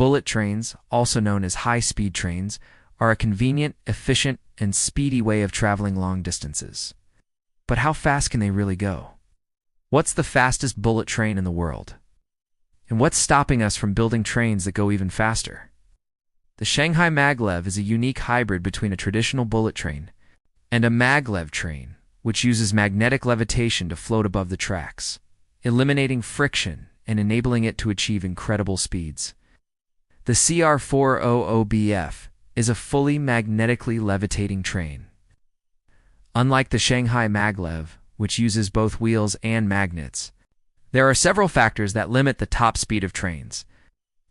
Bullet trains, also known as high-speed trains, are a convenient, efficient, and speedy way of traveling long distances. But how fast can they really go? What's the fastest bullet train in the world? And what's stopping us from building trains that go even faster? The Shanghai Maglev is a unique hybrid between a traditional bullet train and a maglev train, which uses magnetic levitation to float above the tracks, eliminating friction and enabling it to achieve incredible speeds. The CR400BF is a fully magnetically levitating train. Unlike the Shanghai Maglev, which uses both wheels and magnets, there are several factors that limit the top speed of trains,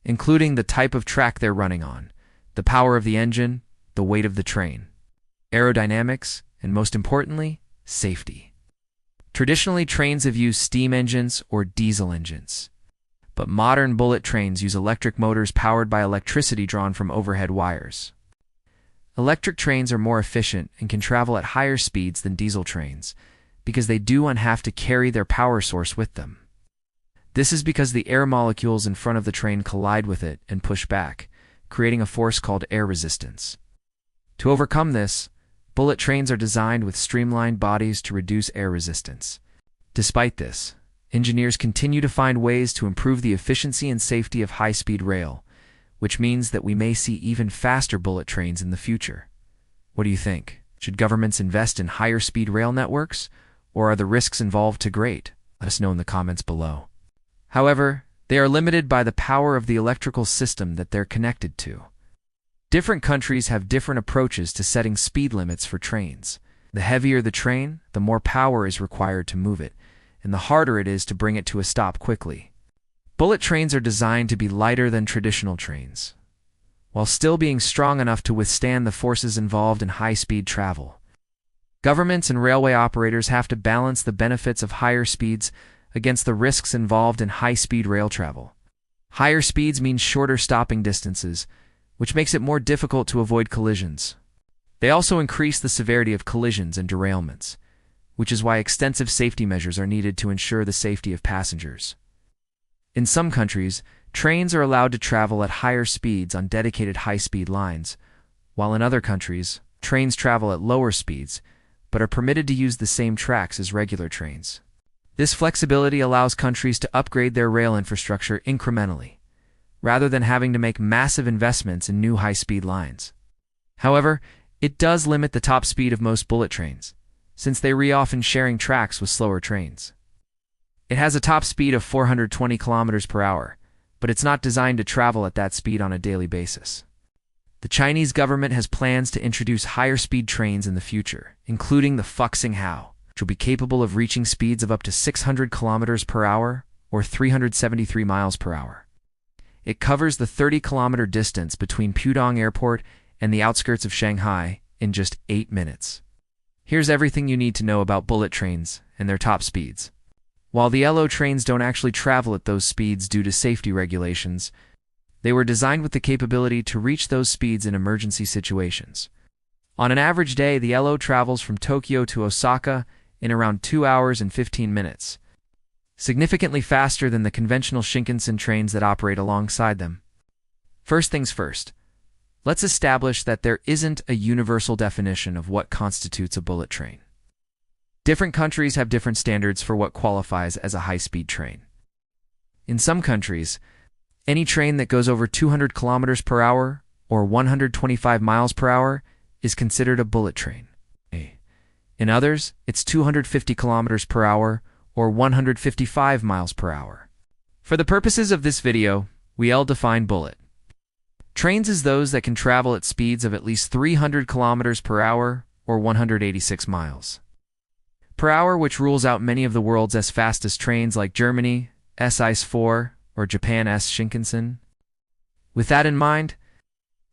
including the type of track they're running on, the power of the engine, the weight of the train, aerodynamics, and most importantly, safety. Traditionally, trains have used steam engines or diesel engines, but modern bullet trains use electric motors powered by electricity drawn from overhead wires. Electric trains are more efficient and can travel at higher speeds than diesel trains because they don't have to carry their power source with them. This is because the air molecules in front of the train collide with it and push back, creating a force called air resistance. To overcome this, bullet trains are designed with streamlined bodies to reduce air resistance. Despite this, engineers continue to find ways to improve the efficiency and safety of high-speed rail, which means that we may see even faster bullet trains in the future. What do you think? Should governments invest in higher-speed rail networks, or are the risks involved too great? Let us know in the comments below. However, they are limited by the power of the electrical system that they're connected to. Different countries have different approaches to setting speed limits for trains. The heavier the train, the more power is required to move it, and the harder it is to bring it to a stop quickly. Bullet trains are designed to be lighter than traditional trains, while still being strong enough to withstand the forces involved in high-speed travel. Governments and railway operators have to balance the benefits of higher speeds against the risks involved in high-speed rail travel. Higher speeds mean shorter stopping distances, which makes it more difficult to avoid collisions. They also increase the severity of collisions and derailments, which is why extensive safety measures are needed to ensure the safety of passengers. In some countries, trains are allowed to travel at higher speeds on dedicated high-speed lines, while in other countries, trains travel at lower speeds, but are permitted to use the same tracks as regular trains. This flexibility allows countries to upgrade their rail infrastructure incrementally, rather than having to make massive investments in new high-speed lines. However, it does limit the top speed of most bullet trains, since they are often sharing tracks with slower trains. It has a top speed of 420 kilometers per hour, but it's not designed to travel at that speed on a daily basis. The Chinese government has plans to introduce higher-speed trains in the future, including the Fuxinghao, which will be capable of reaching speeds of up to 600 kilometers per hour or 373 miles per hour. It covers the 30-kilometer distance between Pudong Airport and the outskirts of Shanghai in just 8 minutes. Here's everything you need to know about bullet trains and their top speeds. While the LO trains don't actually travel at those speeds due to safety regulations, they were designed with the capability to reach those speeds in emergency situations. On an average day, the LO travels from Tokyo to Osaka in around 2 hours and 15 minutes, significantly faster than the conventional Shinkansen trains that operate alongside them. First things first, let's establish that there isn't a universal definition of what constitutes a bullet train. Different countries have different standards for what qualifies as a high-speed train. In some countries, any train that goes over 200 kilometers per hour or 125 miles per hour is considered a bullet train. In others, it's 250 kilometers per hour or 155 miles per hour. For the purposes of this video, we'll define bullet trains as those that can travel at speeds of at least 300 kilometers per hour or 186 miles per hour, which rules out many of the world's fastest trains like Germany, S-ICE 4, or Japan's Shinkansen. With that in mind,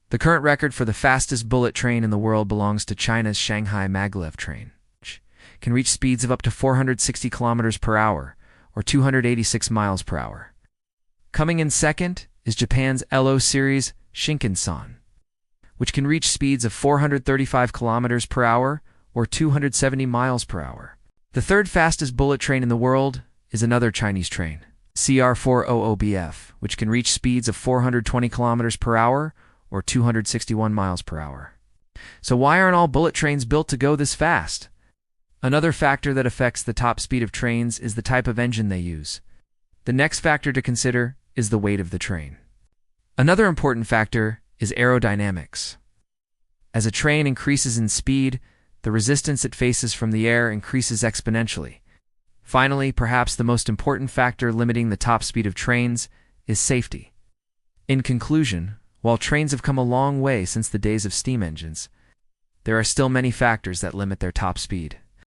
the current record for the fastest bullet train in the world belongs to China's Shanghai Maglev train, which can reach speeds of up to 460 kilometers per hour, or 286 miles per hour. Coming in second is Japan's LO series Shinkansen, which can reach speeds of 435 kilometers per hour, or 270 miles per hour. The third fastest bullet train in the world is another Chinese train, CR400BF, which can reach speeds of 420 kilometers per hour or 261 miles per hour. So why aren't all bullet trains built to go this fast? Another factor that affects the top speed of trains is the type of engine they use. The next factor to consider is the weight of the train. Another important factor is aerodynamics. As a train increases in speed, the resistance it faces from the air increases exponentially. Finally, perhaps the most important factor limiting the top speed of trains is safety. In conclusion, while trains have come a long way since the days of steam engines, there are still many factors that limit their top speed.